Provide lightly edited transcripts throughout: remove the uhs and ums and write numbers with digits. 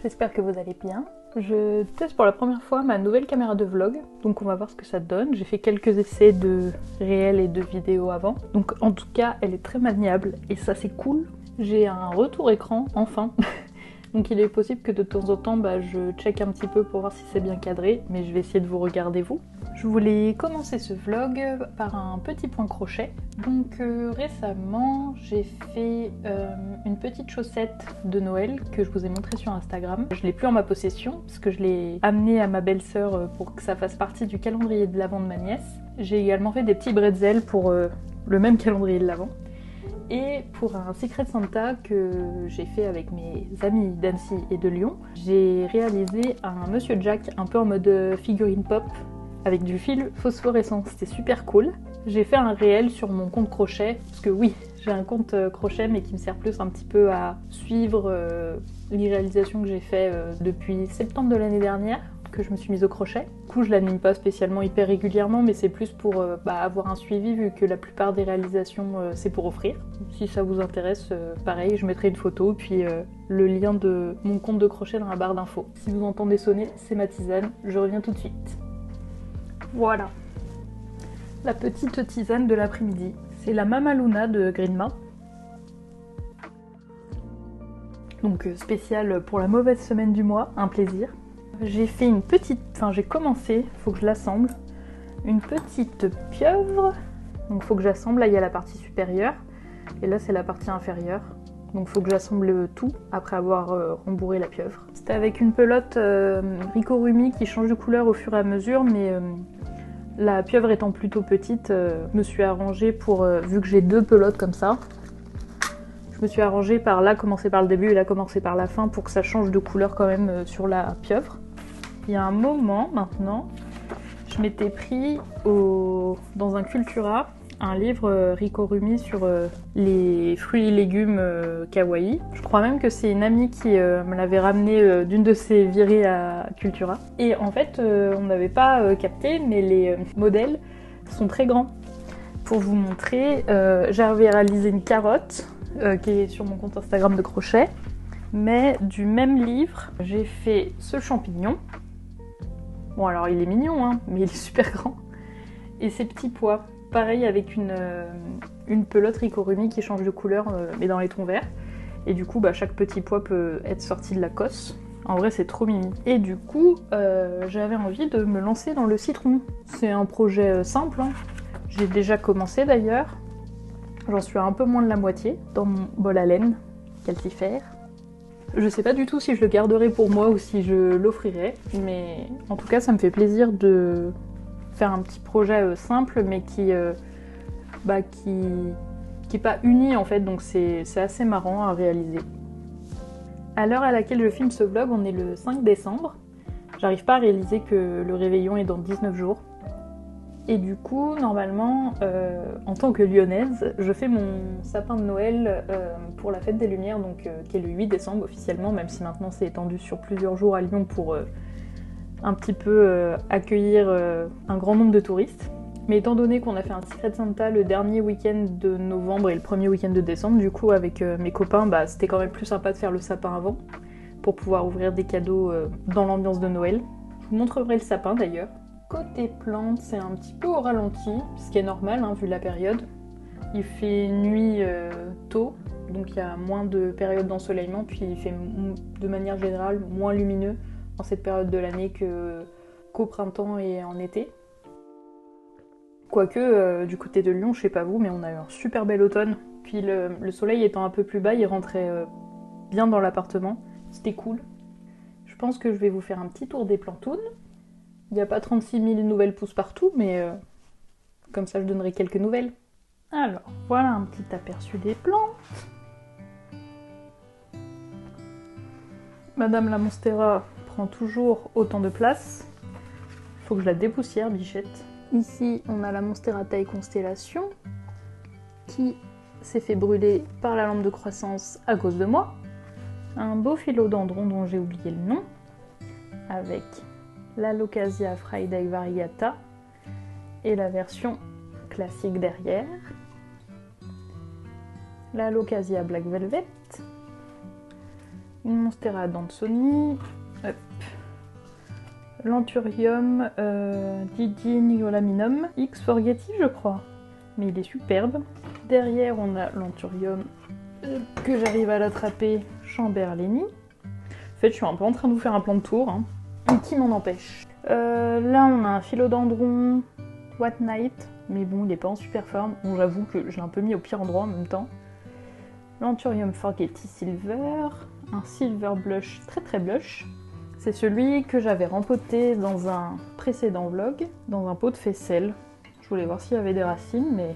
j'espère que vous allez bien. Je teste pour la première fois ma nouvelle caméra de vlog, donc on va voir ce que ça donne. J'ai fait quelques essais de réel et de vidéo avant, donc en tout cas elle est très maniable et ça c'est cool. J'ai un retour écran, enfin. Donc il est possible que de temps en temps je check un petit peu pour voir si c'est bien cadré, mais je vais essayer de vous regarder vous. Je voulais commencer ce vlog par un petit point crochet. Donc récemment j'ai fait une petite chaussette de Noël que je vous ai montrée sur Instagram. Je l'ai plus en ma possession parce que je l'ai amenée à ma belle-sœur pour que ça fasse partie du calendrier de l'Avent de ma nièce. J'ai également fait des petits bretzels pour le même calendrier de l'Avent. Et pour un Secret Santa que j'ai fait avec mes amis d'Annecy et de Lyon, j'ai réalisé un Monsieur Jack un peu en mode figurine pop avec du fil phosphorescent. C'était super cool. J'ai fait un réel sur mon compte crochet, parce que oui, j'ai un compte crochet mais qui me sert plus un petit peu à suivre les réalisations que j'ai fait depuis septembre de l'année dernière, que je me suis mise au crochet. Du coup, je l'anime pas spécialement hyper régulièrement, mais c'est plus pour avoir un suivi, vu que la plupart des réalisations c'est pour offrir. Si ça vous intéresse, pareil, je mettrai une photo, puis le lien de mon compte de crochet dans la barre d'infos. Si vous entendez sonner, c'est ma tisane, je reviens tout de suite. Voilà, la petite tisane de l'après-midi. C'est la Mama Luna de Greenma. Donc spécial pour la mauvaise semaine du mois, un plaisir. J'ai fait une petite, j'ai commencé, faut que je l'assemble, une petite pieuvre. Donc faut que j'assemble, là il y a la partie supérieure et là c'est la partie inférieure. Donc faut que j'assemble tout après avoir rembourré la pieuvre. C'était avec une pelote Ricorumi qui change de couleur au fur et à mesure, mais la pieuvre étant plutôt petite, je me suis arrangée pour, vu que j'ai deux pelotes comme ça, je me suis arrangée par là commencer par le début et là commencer par la fin pour que ça change de couleur quand même sur la pieuvre. Il y a un moment maintenant, je m'étais pris dans un Cultura un livre Ricorumi sur les fruits et légumes kawaii. Je crois même que c'est une amie qui me l'avait ramené d'une de ses virées à Cultura. Et en fait, on n'avait pas capté, mais les modèles sont très grands. Pour vous montrer, j'avais réalisé une carotte qui est sur mon compte Instagram de crochet. Mais du même livre, j'ai fait ce champignon. Bon alors il est mignon, hein, mais il est super grand. Et ces petits pois, pareil avec une pelote Ricorumi qui change de couleur, mais dans les tons verts. Et du coup, chaque petit pois peut être sorti de la cosse. En vrai, c'est trop mimi. Et du coup, j'avais envie de me lancer dans le citron. C'est un projet simple, hein. J'ai déjà commencé d'ailleurs. J'en suis à un peu moins de la moitié dans mon bol à laine calcifère. Je sais pas du tout si je le garderai pour moi ou si je l'offrirai, mais en tout cas ça me fait plaisir de faire un petit projet simple mais qui est pas uni en fait, donc c'est assez marrant à réaliser. À l'heure à laquelle je filme ce vlog, on est le 5 décembre. J'arrive pas à réaliser que le réveillon est dans 19 jours. Et du coup, normalement, en tant que lyonnaise, je fais mon sapin de Noël pour la fête des Lumières, donc qui est le 8 décembre officiellement, même si maintenant c'est étendu sur plusieurs jours à Lyon pour un petit peu accueillir un grand nombre de touristes. Mais étant donné qu'on a fait un Secret Santa le dernier week-end de novembre et le premier week-end de décembre, du coup avec mes copains, c'était quand même plus sympa de faire le sapin avant, pour pouvoir ouvrir des cadeaux dans l'ambiance de Noël. Je vous montrerai le sapin d'ailleurs. Côté plantes, c'est un petit peu au ralenti, ce qui est normal vu la période. Il fait nuit tôt, donc il y a moins de périodes d'ensoleillement, puis il fait de manière générale moins lumineux en cette période de l'année qu'au printemps et en été. Quoique, du côté de Lyon, je sais pas vous, mais on a eu un super bel automne. Puis le soleil étant un peu plus bas, il rentrait bien dans l'appartement. C'était cool. Je pense que je vais vous faire un petit tour des plantounes. Il n'y a pas 36 000 nouvelles pousses partout, mais comme ça je donnerai quelques nouvelles. Alors, voilà un petit aperçu des plantes. Madame la Monstera prend toujours autant de place. Faut que je la dépoussière, bichette. Ici, on a la Monstera taille constellation qui s'est fait brûler par la lampe de croissance à cause de moi. Un beau philodendron dont j'ai oublié le nom, avec la Locasia Friday Variegata et la version classique derrière. La Locasia Black Velvet. une Monstera d'Anthony, l'Anthurium Didinulaminum X Forgetti je crois, mais il est superbe. Derrière on a l'Anthurium que j'arrive à l'attraper, Chamberlaini. En fait je suis un peu en train de vous faire un plan de tour, hein. Qui m'en empêche. Là on a un Philodendron What Night, mais bon il est pas en super forme, bon j'avoue que je l'ai un peu mis au pire endroit en même temps. L'Anthurium Forgetti Silver, un Silver Blush très blush. C'est celui que j'avais rempoté dans un précédent vlog, dans un pot de faisselle. Je voulais voir s'il y avait des racines, mais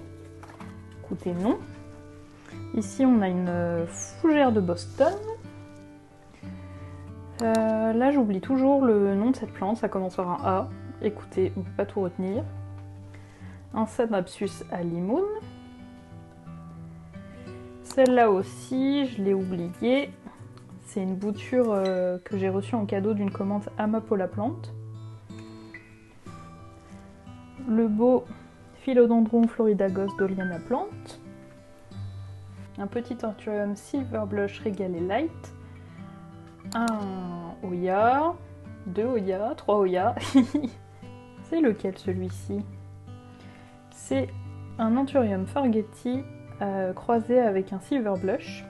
écoutez non. Ici on a une fougère de Boston. Là j'oublie toujours le nom de cette plante, ça commence par un A. Écoutez, on ne peut pas tout retenir. Un Sanapsus alimoon. Celle-là aussi, je l'ai oubliée. C'est une bouture que j'ai reçue en cadeau d'une commande Amapola Plante. Le beau Philodendron Floridagos d'Oliana Plante. Un petit Anthurium Silver Blush Régalé Light. Un Oya. 2 Oya, 3 Oya. C'est lequel celui-ci? C'est un Anthurium Forgetti croisé avec un Silver Blush.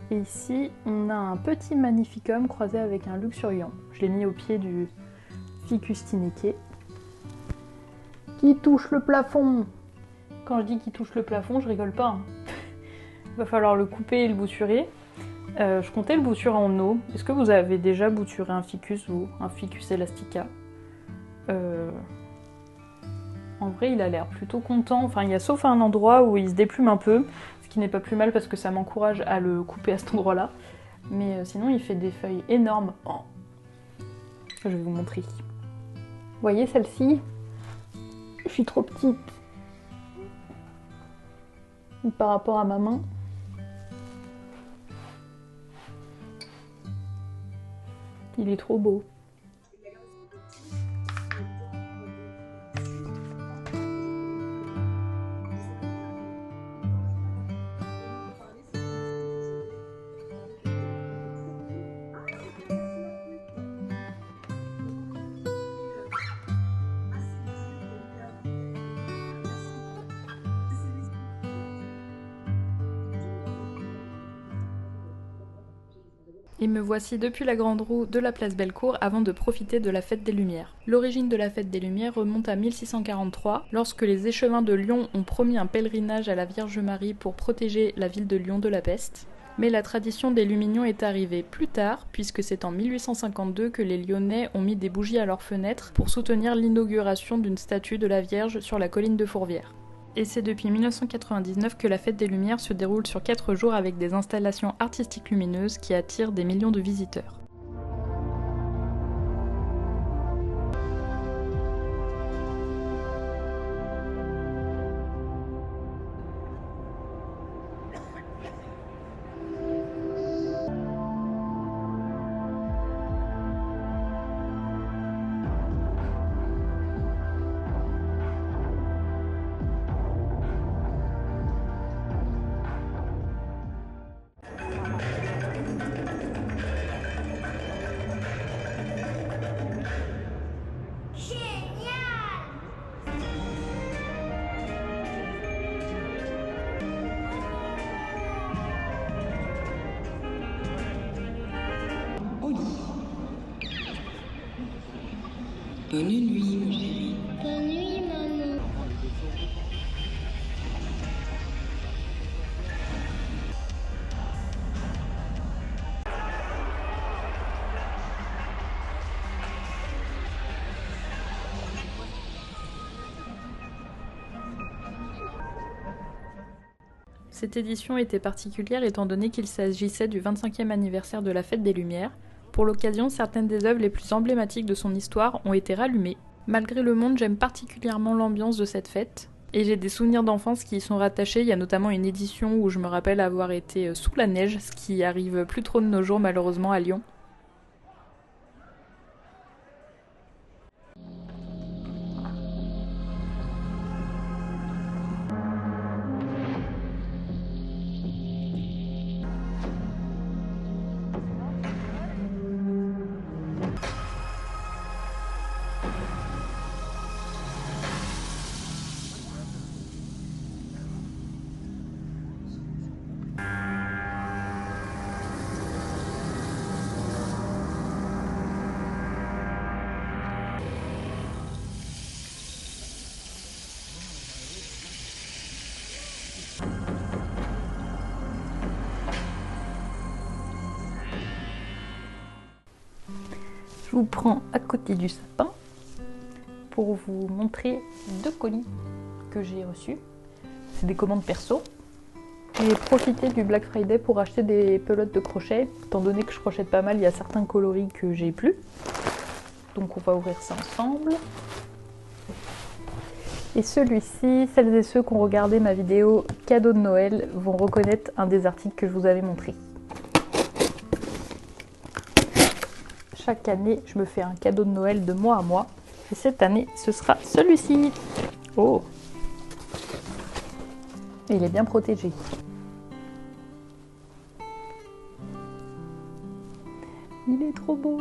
Et ici, on a un petit Magnificum croisé avec un Luxuriant. Je l'ai mis au pied du Ficus tineke. Qui touche le plafond? Quand je dis qu'il touche le plafond, je rigole pas. Hein. Il va falloir le couper et le bouturer. Je comptais le bouturer en eau. Est-ce que vous avez déjà bouturé un Ficus ou un Ficus elastica? En vrai, il a l'air plutôt content. Enfin, il y a sauf un endroit où il se déplume un peu, ce qui n'est pas plus mal parce que ça m'encourage à le couper à cet endroit-là. Mais sinon, il fait des feuilles énormes. Oh. Je vais vous montrer. Vous voyez celle-ci? Je suis trop petite. Par rapport à ma main. Il est trop beau. Et me voici depuis la grande roue de la place Bellecour avant de profiter de la fête des Lumières. L'origine de la fête des Lumières remonte à 1643, lorsque les échevins de Lyon ont promis un pèlerinage à la Vierge Marie pour protéger la ville de Lyon de la peste. Mais la tradition des Lumignons est arrivée plus tard, puisque c'est en 1852 que les Lyonnais ont mis des bougies à leurs fenêtres pour soutenir l'inauguration d'une statue de la Vierge sur la colline de Fourvière. Et c'est depuis 1999 que la fête des Lumières se déroule sur 4 jours avec des installations artistiques lumineuses qui attirent des millions de visiteurs. Bonne nuit, mon chéri. Bonne nuit, maman. Cette édition était particulière étant donné qu'il s'agissait du 25e anniversaire de la Fête des Lumières. Pour l'occasion, certaines des œuvres les plus emblématiques de son histoire ont été rallumées. Malgré le monde, j'aime particulièrement l'ambiance de cette fête. Et j'ai des souvenirs d'enfance qui y sont rattachés. Il y a notamment une édition où je me rappelle avoir été sous la neige, ce qui arrive plus trop de nos jours malheureusement à Lyon. Je vous prends à côté du sapin pour vous montrer 2 colis que j'ai reçus. C'est des commandes perso. J'ai profité du Black Friday pour acheter des pelotes de crochet. Étant donné que je crochette pas mal, il y a certains coloris que j'ai plus. Donc on va ouvrir ça ensemble. Et celui-ci, celles et ceux qui ont regardé ma vidéo cadeau de Noël vont reconnaître un des articles que je vous avais montré. Chaque année, je me fais un cadeau de Noël de mois à mois. Et cette année, ce sera celui-ci. Oh! Il est bien protégé. Il est trop beau!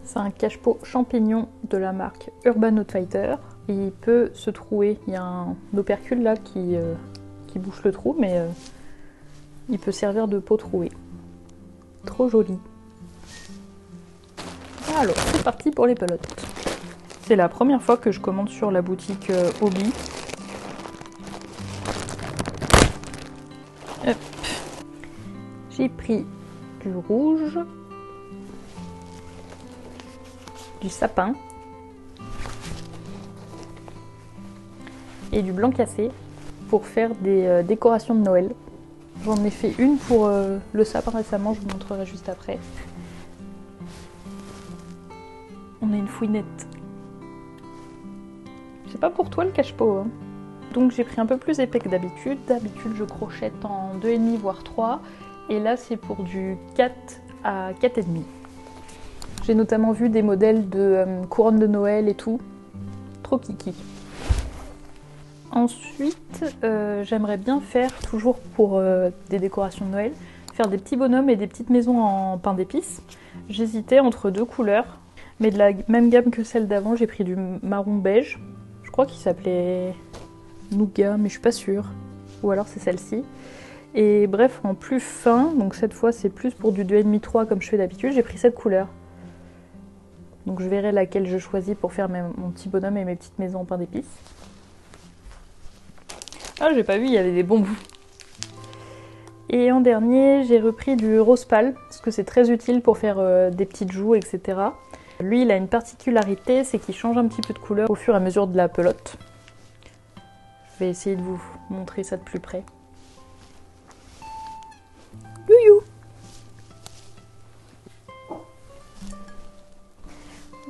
C'est un cache-pot champignon de la marque Urban Outfitter. Il peut se trouer. Il y a un opercule là qui bouche le trou, mais il peut servir de pot troué. Trop joli. Alors, c'est parti pour les pelotes. C'est la première fois que je commande sur la boutique Hobby. Hop. J'ai pris du rouge, du sapin et du blanc cassé pour faire des décorations de Noël. J'en ai fait une pour le sapin récemment, je vous montrerai juste après. On a une fouinette. C'est pas pour toi le cache-pot, hein. Donc j'ai pris un peu plus épais que d'habitude. D'habitude je crochette en 2,5 voire 3. Et là c'est pour du 4 à 4,5. J'ai notamment vu des modèles de couronne de Noël et tout. Trop kiki. Ensuite, j'aimerais bien faire, toujours pour des décorations de Noël, faire des petits bonhommes et des petites maisons en pain d'épices. J'hésitais entre 2 couleurs, mais de la même gamme que celle d'avant. J'ai pris du marron beige. Je crois qu'il s'appelait Nougat, mais je suis pas sûre. Ou alors c'est celle-ci. Et bref, en plus fin, donc cette fois c'est plus pour du 2,5-3 comme je fais d'habitude, j'ai pris cette couleur. Donc je verrai laquelle je choisis pour faire mon petit bonhomme et mes petites maisons en pain d'épices. Ah, j'ai pas vu, il y avait des bons bouts. Et en dernier, j'ai repris du rose pâle, parce que c'est très utile pour faire des petites joues, etc. Lui, il a une particularité, c'est qu'il change un petit peu de couleur au fur et à mesure de la pelote. Je vais essayer de vous montrer ça de plus près. Youyou!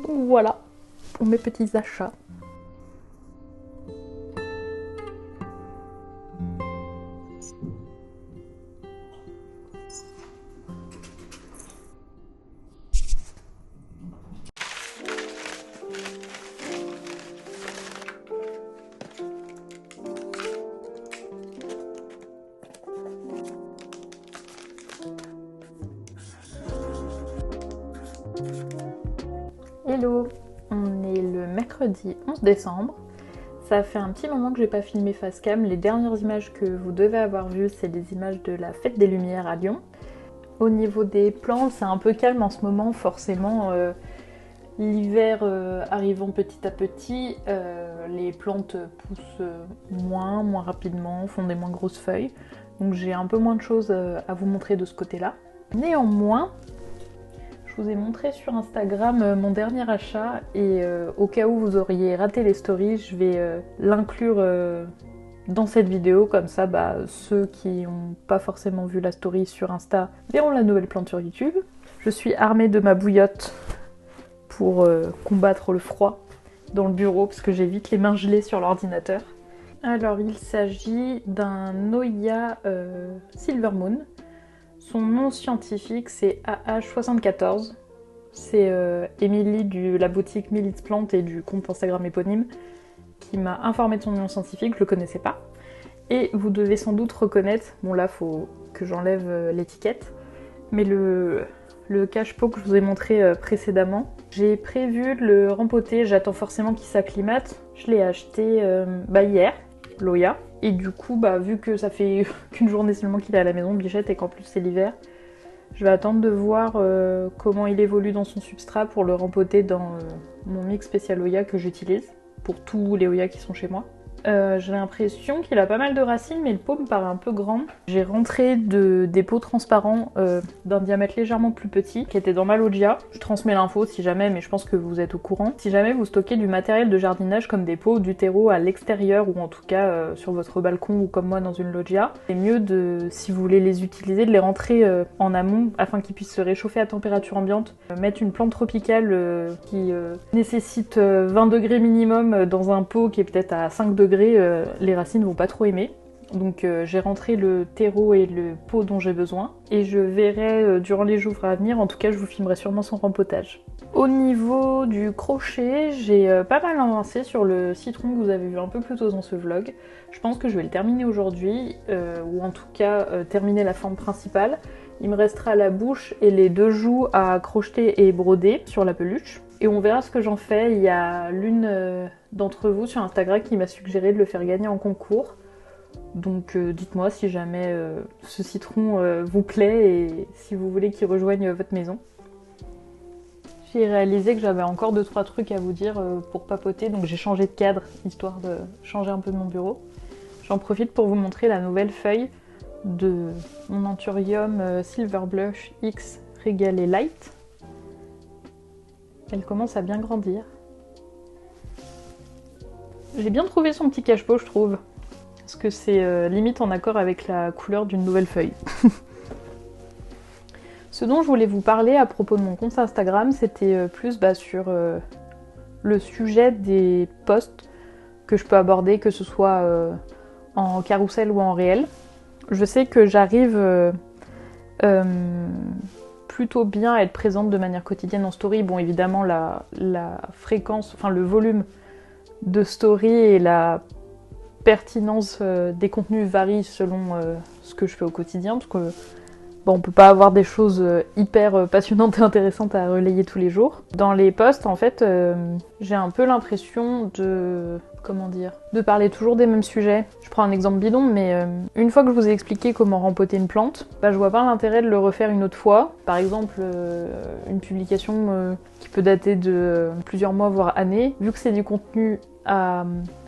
Donc voilà, pour mes petits achats. Hello, on est le mercredi 11 décembre. Ça fait un petit moment que j'ai pas filmé face cam. Les dernières images que vous devez avoir vues, c'est des images de la fête des Lumières à Lyon. Au niveau des plantes, c'est un peu calme en ce moment, forcément. L'hiver arrivant petit à petit, les plantes poussent moins rapidement, font des moins grosses feuilles. Donc j'ai un peu moins de choses à vous montrer de ce côté-là. Néanmoins, je vous ai montré sur Instagram mon dernier achat et au cas où vous auriez raté les stories, je vais l'inclure dans cette vidéo. Comme ça, ceux qui n'ont pas forcément vu la story sur Insta verront la nouvelle plante sur YouTube. Je suis armée de ma bouillotte pour combattre le froid dans le bureau parce que j'ai vite les mains gelées sur l'ordinateur. Alors il s'agit d'un Noya Silver Moon. Son nom scientifique c'est AH74. C'est Émilie de la boutique Milit's Plant et du compte Instagram éponyme qui m'a informé de son nom scientifique, je le connaissais pas. Et vous devez sans doute reconnaître, bon là faut que j'enlève l'étiquette, mais le cache-pot que je vous ai montré précédemment. J'ai prévu de le rempoter, j'attends forcément qu'il s'acclimate. Je l'ai acheté hier, Loya. Et du coup, vu que ça fait qu'une journée seulement qu'il est à la maison, Bichette, et qu'en plus c'est l'hiver, je vais attendre de voir comment il évolue dans son substrat pour le rempoter dans mon mix spécial Oya que j'utilise pour tous les Oya qui sont chez moi. J'ai l'impression qu'il a pas mal de racines, mais le pot me paraît un peu grand. J'ai rentré des pots transparents d'un diamètre légèrement plus petit, qui étaient dans ma loggia. Je transmets l'info si jamais, mais je pense que vous êtes au courant. Si jamais vous stockez du matériel de jardinage comme des pots ou du terreau à l'extérieur, ou en tout cas sur votre balcon ou comme moi dans une loggia, c'est mieux si vous voulez les utiliser, de les rentrer en amont afin qu'ils puissent se réchauffer à température ambiante. Mettre une plante tropicale qui nécessite 20 degrés minimum dans un pot qui est peut-être à 5 degrés, les racines vont pas trop aimer. Donc j'ai rentré le terreau et le pot dont j'ai besoin et je verrai durant les jours à venir, en tout cas je vous filmerai sûrement son rempotage. Au niveau du crochet, j'ai pas mal avancé sur le citron que vous avez vu un peu plus tôt dans ce vlog. Je pense que je vais le terminer aujourd'hui, ou en tout cas terminer la forme principale. Il me restera la bouche et les 2 joues à crocheter et broder sur la peluche. Et on verra ce que j'en fais. Il y a l'une d'entre vous sur Instagram qui m'a suggéré de le faire gagner en concours. Donc dites-moi si jamais ce citron vous plaît et si vous voulez qu'il rejoigne votre maison. J'ai réalisé que j'avais encore 2-3 trucs à vous dire pour papoter, donc j'ai changé de cadre, histoire de changer un peu de mon bureau. J'en profite pour vous montrer la nouvelle feuille de mon Anthurium Silver Blush X Régalé Light. Elle commence à bien grandir. J'ai bien trouvé son petit cache-pot, je trouve. Parce que c'est limite en accord avec la couleur d'une nouvelle feuille. Ce dont je voulais vous parler à propos de mon compte Instagram, c'était plus sur le sujet des posts que je peux aborder, que ce soit en carrousel ou en réel. Je sais que j'arrive plutôt bien à être présente de manière quotidienne en story. Bon, évidemment, la fréquence, enfin le volume de story et la pertinence des contenus varie selon ce que je fais au quotidien, parce que on peut pas avoir des choses hyper passionnantes et intéressantes à relayer tous les jours. Dans les posts, en fait, j'ai un peu l'impression de parler toujours des mêmes sujets. Je prends un exemple bidon, mais une fois que je vous ai expliqué comment rempoter une plante, je vois pas l'intérêt de le refaire une autre fois. Par exemple, une publication qui peut dater de plusieurs mois, voire années, vu que c'est du contenu à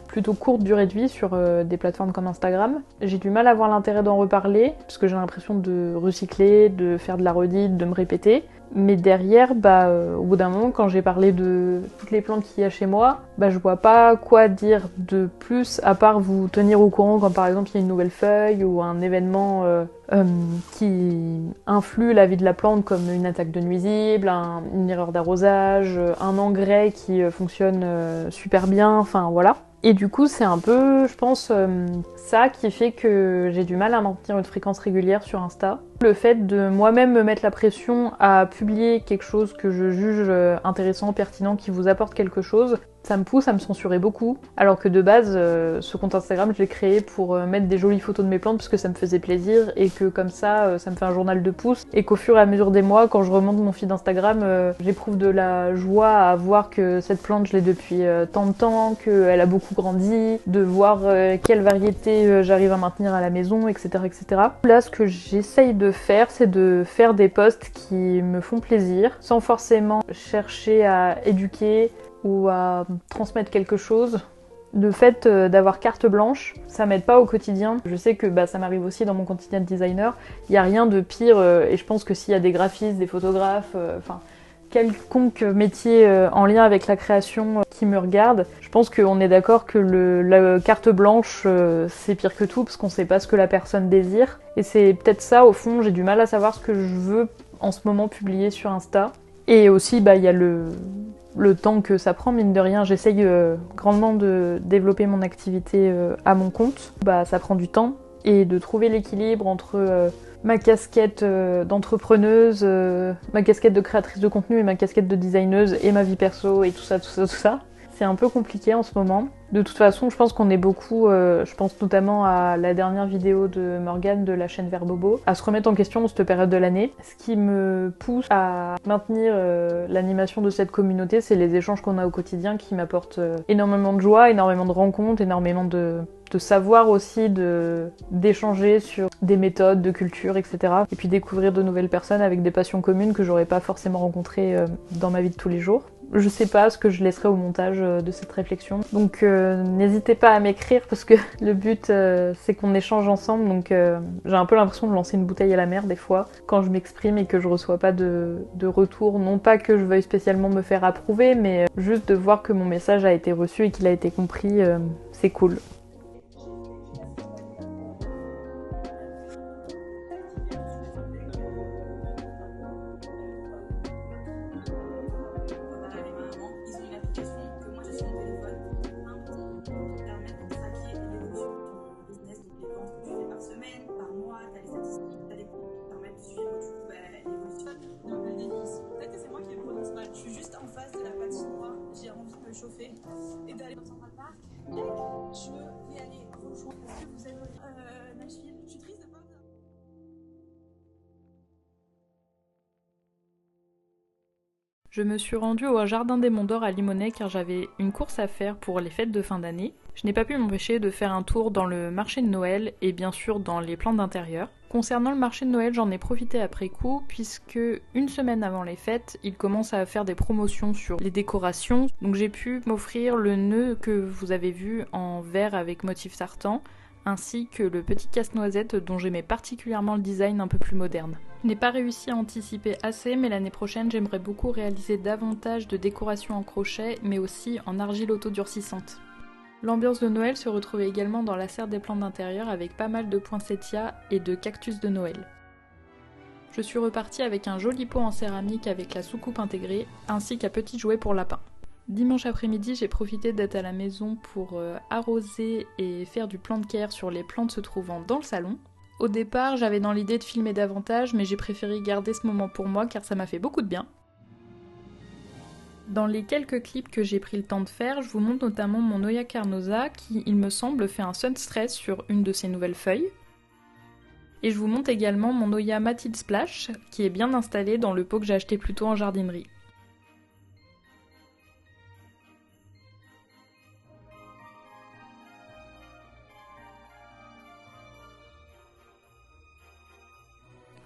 plutôt courte durée de vie sur des plateformes comme Instagram. J'ai du mal à voir l'intérêt d'en reparler, parce que j'ai l'impression de recycler, de faire de la redite, de me répéter. Mais derrière, au bout d'un moment, quand j'ai parlé de toutes les plantes qu'il y a chez moi, je vois pas quoi dire de plus, à part vous tenir au courant quand par exemple il y a une nouvelle feuille ou un événement qui influe la vie de la plante, comme une attaque de nuisibles, une erreur d'arrosage, un engrais qui fonctionne super bien, enfin voilà. Et du coup, c'est un peu, je pense, ça qui fait que j'ai du mal à maintenir une fréquence régulière sur Insta. Le fait de moi-même me mettre la pression à publier quelque chose que je juge intéressant, pertinent, qui vous apporte quelque chose, ça me pousse à me censurer beaucoup. Alors que de base, ce compte Instagram, je l'ai créé pour mettre des jolies photos de mes plantes parce que ça me faisait plaisir et que comme ça, ça me fait un journal de pouce. Et qu'au fur et à mesure des mois, quand je remonte mon feed Instagram, j'éprouve de la joie à voir que cette plante, je l'ai depuis tant de temps, qu'elle a beaucoup grandi, de voir quelle variété j'arrive à maintenir à la maison, etc., etc. Là, ce que j'essaye de faire, c'est de faire des posts qui me font plaisir, sans forcément chercher à éduquer ou à transmettre quelque chose. Le fait d'avoir carte blanche, ça m'aide pas au quotidien. Je sais que ça m'arrive aussi dans mon quotidien de designer. Il n'y a rien de pire, et je pense que s'il y a des graphistes, des photographes, quelconque métier en lien avec la création qui me regarde, je pense qu'on est d'accord que la carte blanche c'est pire que tout parce qu'on sait pas ce que la personne désire. Et c'est peut-être ça au fond, j'ai du mal à savoir ce que je veux en ce moment publier sur Insta. Et aussi il y a le temps que ça prend, mine de rien, j'essaye grandement de développer mon activité à mon compte. Ça prend du temps et de trouver l'équilibre entre ma casquette d'entrepreneuse, ma casquette de créatrice de contenu et ma casquette de designeuse et ma vie perso et tout ça. C'est un peu compliqué en ce moment. De toute façon, je pense qu'on est beaucoup, je pense notamment à la dernière vidéo de Morgane de la chaîne Verbobo, à se remettre en question en cette période de l'année. Ce qui me pousse à maintenir l'animation de cette communauté, c'est les échanges qu'on a au quotidien qui m'apportent énormément de joie, énormément de rencontres, énormément de savoir aussi, d'échanger sur des méthodes, de culture, etc. Et puis découvrir de nouvelles personnes avec des passions communes que j'aurais pas forcément rencontrées dans ma vie de tous les jours. Je sais pas ce que je laisserai au montage de cette réflexion. Donc n'hésitez pas à m'écrire parce que le but c'est qu'on échange ensemble. Donc j'ai un peu l'impression de lancer une bouteille à la mer des fois quand je m'exprime et que je reçois pas de retour. Non pas que je veuille spécialement me faire approuver, mais juste de voir que mon message a été reçu et qu'il a été compris, c'est cool. J'ai envie de me chauffer et d'aller dans Central Park. Je veux y aller rejoindre. Est-ce que vous aimeriez Nashville? Je suis triste de pas. Je me suis rendue au Jardin des Monts d'Or à Limonest car j'avais une course à faire pour les fêtes de fin d'année. Je n'ai pas pu m'empêcher de faire un tour dans le marché de Noël et bien sûr dans les plantes d'intérieur. Concernant le marché de Noël, j'en ai profité après coup puisque une semaine avant les fêtes, ils commencent à faire des promotions sur les décorations. Donc j'ai pu m'offrir le nœud que vous avez vu en verre avec motif tartan, ainsi que le petit casse-noisette dont j'aimais particulièrement le design un peu plus moderne. Je n'ai pas réussi à anticiper assez, mais l'année prochaine j'aimerais beaucoup réaliser davantage de décorations en crochet, mais aussi en argile autodurcissante. L'ambiance de Noël se retrouvait également dans la serre des plantes d'intérieur avec pas mal de poinsettias et de cactus de Noël. Je suis repartie avec un joli pot en céramique avec la soucoupe intégrée, ainsi qu'un petit jouet pour lapin. Dimanche après-midi, j'ai profité d'être à la maison pour arroser et faire du plant de care sur les plantes se trouvant dans le salon. Au départ, j'avais dans l'idée de filmer davantage, mais j'ai préféré garder ce moment pour moi car ça m'a fait beaucoup de bien. Dans les quelques clips que j'ai pris le temps de faire, je vous montre notamment mon Oya Carnosa qui, il me semble, fait un sun stress sur une de ses nouvelles feuilles. Et je vous montre également mon Oya Matilde Splash qui est bien installé dans le pot que j'ai acheté plus tôt en jardinerie.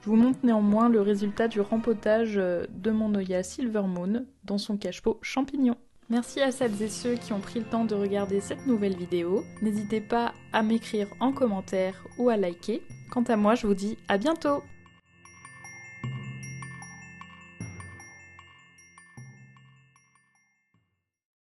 Je vous montre néanmoins le résultat du rempotage de mon Oya Silver Moon dans son cache-pot champignon. Merci à celles et ceux qui ont pris le temps de regarder cette nouvelle vidéo. N'hésitez pas à m'écrire en commentaire ou à liker. Quant à moi, je vous dis à bientôt!